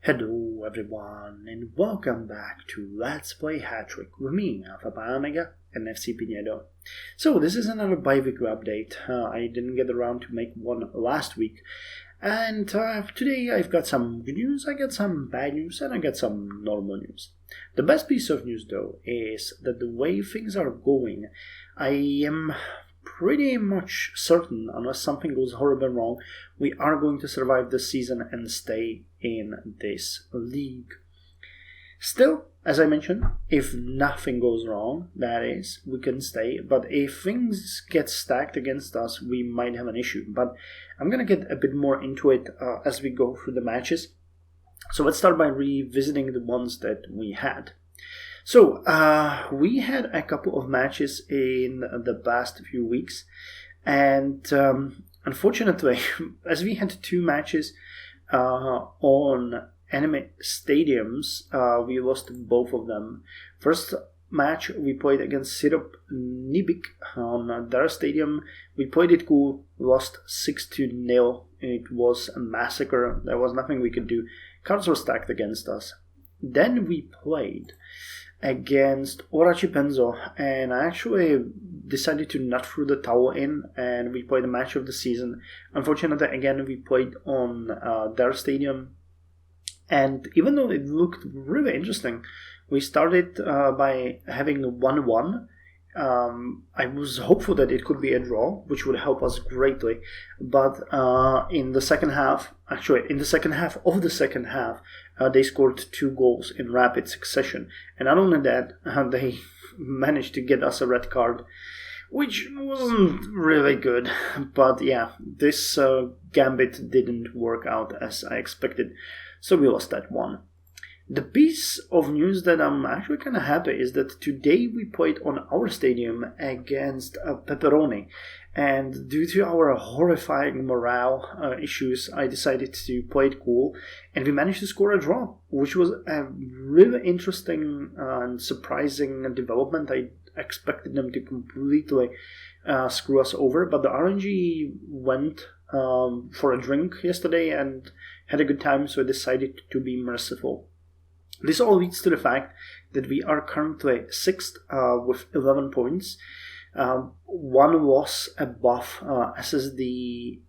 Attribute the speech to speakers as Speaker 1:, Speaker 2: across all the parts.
Speaker 1: Hello everyone and welcome back to Let's Play Hattrick with me, Alpha Pi Omega and FC Pigneto. So this is another bi-weekly update. I didn't get around to make one last week, and today I've got some good news, I got some bad news, and I got some normal news. The best piece of news though is that the way things are going, I am pretty much certain, unless something goes horribly wrong, we are going to survive this season and stay in this league. Still, as I mentioned, if nothing goes wrong, that is, we can stay. But if things get stacked against us, we might have an issue. But I'm going to get a bit more into it as we go through the matches. So let's start by revisiting the ones that we had. So, we had a couple of matches in the past few weeks, and unfortunately, as we had two matches on enemy stadiums, we lost both of them. First match we played against Syrup Nibik on their stadium. We played it cool, lost 6-0. It was a massacre. There was nothing we could do. Cards were stacked against us. Then we played against Orachi Penzo, and I actually decided to not throw the towel in, and we played the match of the season. Unfortunately, again, we played on their stadium, and even though it looked really interesting, we started by having 1-1. I was hopeful that it could be a draw, which would help us greatly, but in the second half of the second half, they scored 2 goals in rapid succession, and not only that, they managed to get us a red card, which wasn't really good. But yeah, this gambit didn't work out as I expected, so we lost that one. The piece of news that I'm actually kind of happy is that today we played on our stadium against Pepperoni, and due to our horrifying morale issues, I decided to play it cool, and we managed to score a draw, which was a really interesting and surprising development. I expected them to completely screw us over, but the RNG went for a drink yesterday and had a good time, so I decided to be merciful. This all leads to the fact that we are currently 6th with 11 points, 1 loss above SSD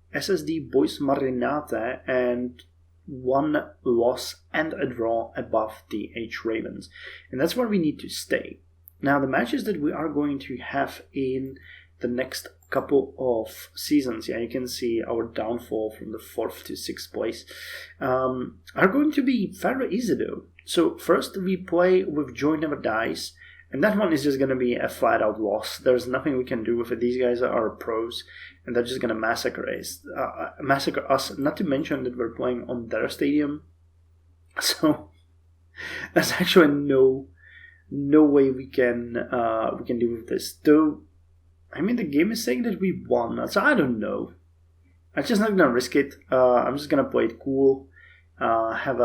Speaker 1: Boys Marinate, and 1 loss and a draw above the H Ravens. And that's where we need to stay. Now, the matches that we are going to have in the next couple of seasons, yeah, you can see our downfall from the 4th to 6th place, are going to be fairly easy though. So first we play with Joy Never Dies, and that one is just going to be a flat out loss. There's nothing we can do with it. These guys are pros, and they're just going to massacre us, not to mention that we're playing on their stadium. So there's actually no way we can deal with this. Though, I mean, the game is saying that we won, so I don't know. I'm just not going to risk it. I'm just going to play it cool, have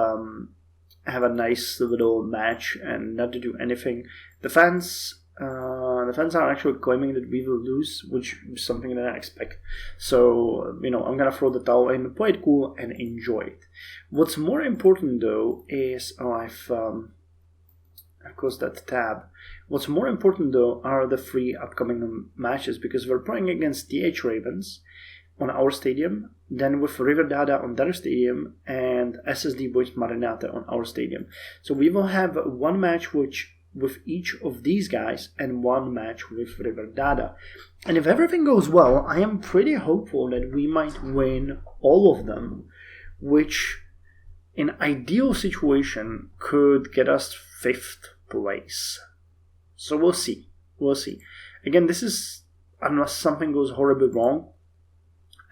Speaker 1: a nice little match and not to do anything. The fans are actually claiming that we will lose, which is something that I expect. So, I'm going to throw the towel in, play it cool, and enjoy it. What's more important, though, is... I've closed that tab. What's more important, though, are the 3 upcoming matches, because we're playing against DH Ravens on our stadium, then with River Dada on their stadium, and SSD Boys Marinate on our stadium. So we will have 1 match with each of these guys and 1 match with River Dada. And if everything goes well, I am pretty hopeful that we might win all of them, which in ideal situation could get us 5th place. So we'll see. Again, this is, unless something goes horribly wrong,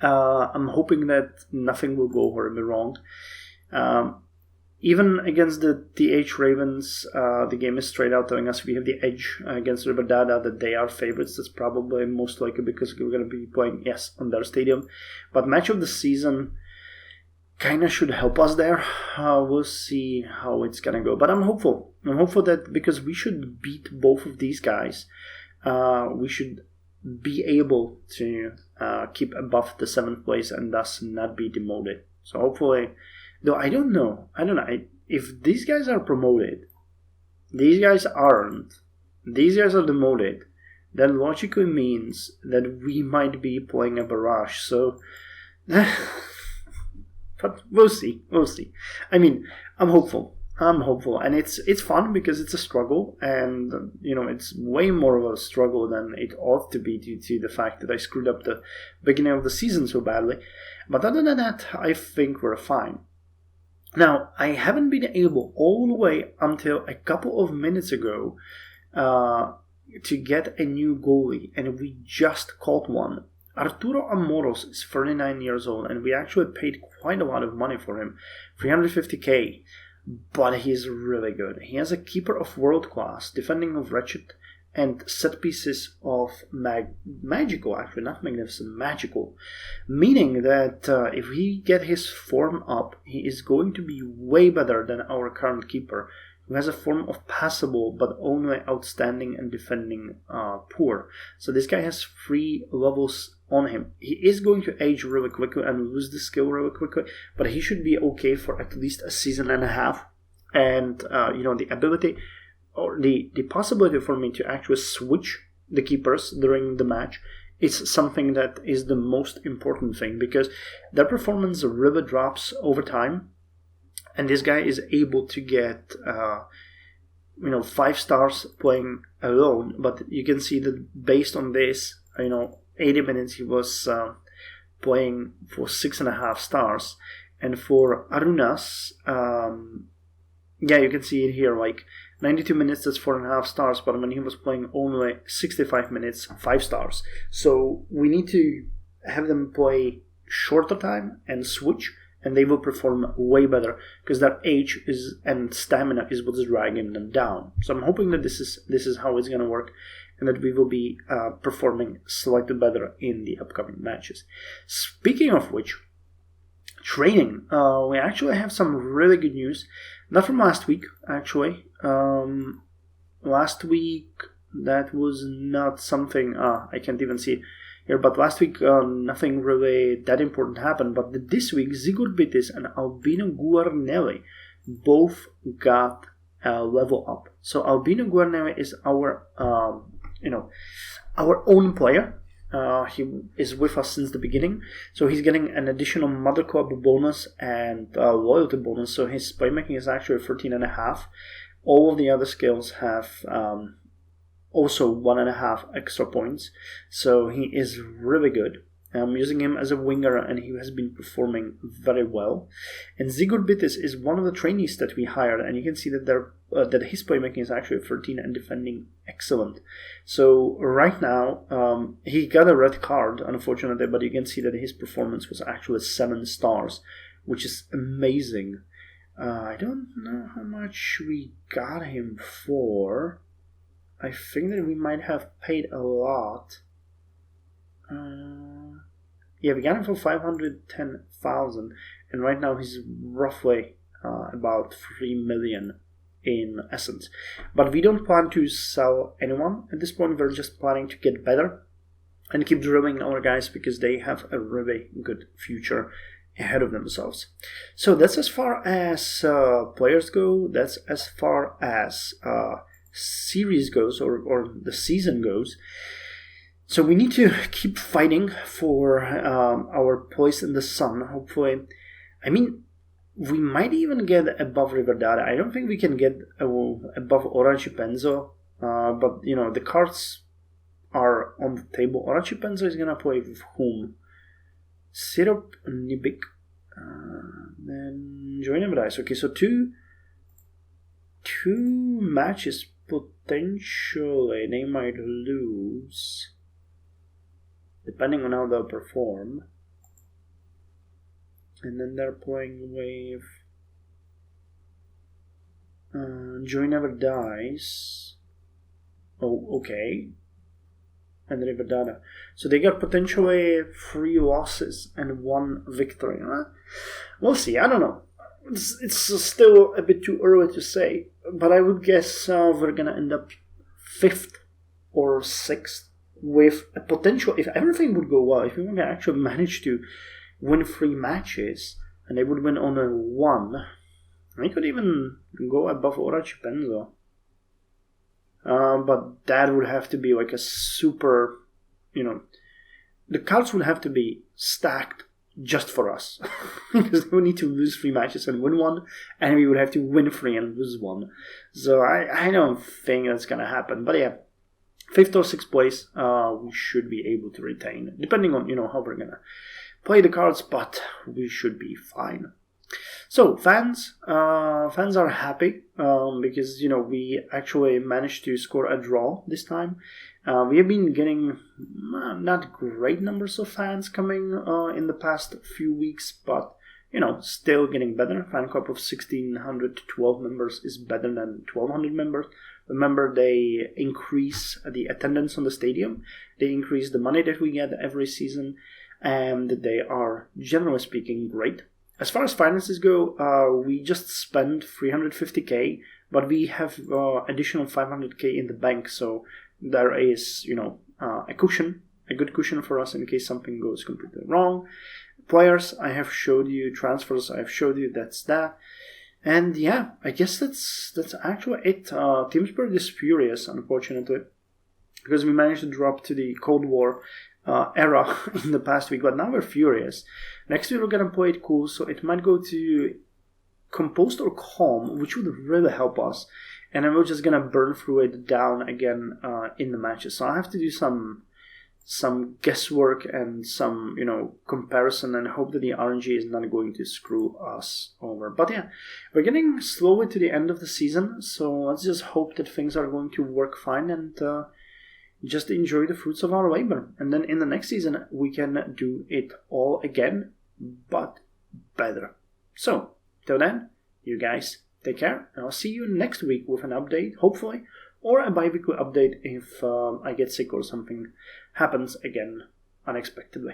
Speaker 1: I'm hoping that nothing will go horribly wrong. Even against the DH Ravens, the game is straight out telling us we have the edge against River Dada, that they are favorites. That's probably most likely because we're going to be playing, yes, on their stadium. But match of the season kind of should help us there. We'll see how it's going to go. But I'm hopeful. I'm hopeful that because we should beat both of these guys, we should be able to keep above the 7th place and thus not be demoted. So hopefully Though I don't know. If these guys are promoted, these guys aren't. These guys are demoted. That logically means that we might be playing a barrage. So, but we'll see. I mean, I'm hopeful, and it's fun because it's a struggle, and it's way more of a struggle than it ought to be due to the fact that I screwed up the beginning of the season so badly. But other than that, I think we're fine. Now, I haven't been able all the way until a couple of minutes ago to get a new goalie, and we just caught one. Arturo Amoros is 39 years old, and we actually paid quite a lot of money for him, 350k, but he's really good. He has a keeper of world class, defending of wretched, and set pieces of magical, actually, not magnificent, magical. Meaning that if he get his form up, he is going to be way better than our current keeper, who has a form of passable but only outstanding and defending poor. So this guy has 3 levels on him. He is going to age really quickly and lose the skill really quickly, but he should be okay for at least a season and a half. And the ability or the possibility for me to actually switch the keepers during the match is something that is the most important thing, because their performance really drops over time, and this guy is able to get 5 stars playing alone. But you can see that based on this, 80 minutes he was playing for 6.5 stars, and for Arunas, you can see it here, like 92 minutes, that's 4.5 stars, but when he was playing only 65 minutes, 5 stars. So we need to have them play shorter time and switch, and they will perform way better, because their age and stamina is what's dragging them down. So I'm hoping that this is how it's going to work, and that we will be performing slightly better in the upcoming matches. Speaking of which, training. We actually have some really good news. Not from last week, actually. Last week, that was not something... I can't even see it here. But last week, nothing really that important happened. But this week, Zigor Bitis and Albino Guarnelli both got a level up. So Albino Guarnelli is our own player. He is with us since the beginning, so he's getting an additional Mother Club bonus and loyalty bonus, so his playmaking is actually 13.5. All of the other skills have also 1.5 extra points, so he is really good. I'm using him as a winger, and he has been performing very well. And Zigor Bitis is one of the trainees that we hired, and you can see that that his playmaking is actually 13 and defending excellent. So right now, he got a red card, unfortunately, but you can see that his performance was actually 7 stars, which is amazing. I don't know how much we got him for. I think that we might have paid a lot. We got him for 510,000, and right now he's roughly about 3 million in essence. But we don't plan to sell anyone at this point. We're just planning to get better and keep drilling our guys, because they have a really good future ahead of themselves. So that's as far as players go. That's as far as series goes, or the season goes. So we need to keep fighting for our place in the sun, hopefully. I mean, we might even get above Riverdale. I don't think we can get above Orange Penzo, but, the cards are on the table. Orange Penzo is going to play with whom? Syrup, Nibik, then Join Dice. Okay, so two matches potentially they might lose, depending on how they'll perform. And then they're playing with Joy Never Dies. Oh, okay. And Riverdale. So they got potentially 3 losses and 1 victory. We'll see. I don't know. It's still a bit too early to say. But I would guess we're going to end up 5th or 6th. With a potential, if everything would go well, if we would actually manage to win 3 matches, and they would win on a 1. I could even go above Ora Cipenzo. But that would have to be like a super, the cards would have to be stacked just for us. Because we need to lose 3 matches and win 1, and we would have to win 3 and lose 1. So I don't think that's going to happen. But yeah, 5th or 6th place, we should be able to retain, depending on, how we're going to play the cards, but we should be fine. So fans are happy because we actually managed to score a draw this time. We have been getting not great numbers of fans coming in the past few weeks, but still getting better. Fan club of 1,612 members is better than 1,200 members. Remember, they increase the attendance on the stadium. They increase the money that we get every season, and they are, generally speaking, great. As far as finances go, we just spent 350k, but we have additional 500k in the bank, so there is, a cushion, a good cushion for us in case something goes completely wrong. Players, I have showed you. Transfers, I have showed you. That's that. And yeah, I guess that's actually it. Team Spirit is furious, unfortunately, because we managed to drop to the Cold War era in the past week, but now we're furious. Next week we're gonna play it cool, so it might go to Composed or Calm, which would really help us. And then we're just gonna burn through it down again in the matches. So I have to do some guesswork and some comparison, and hope that the RNG is not going to screw us over. But yeah, we're getting slowly to the end of the season, so let's just hope that things are going to work fine and just enjoy the fruits of our labor. And then in the next season we can do it all again, but better. So till then, you guys take care, and I'll see you next week with an update, hopefully, or a bi-weekly update if I get sick or something happens again unexpectedly.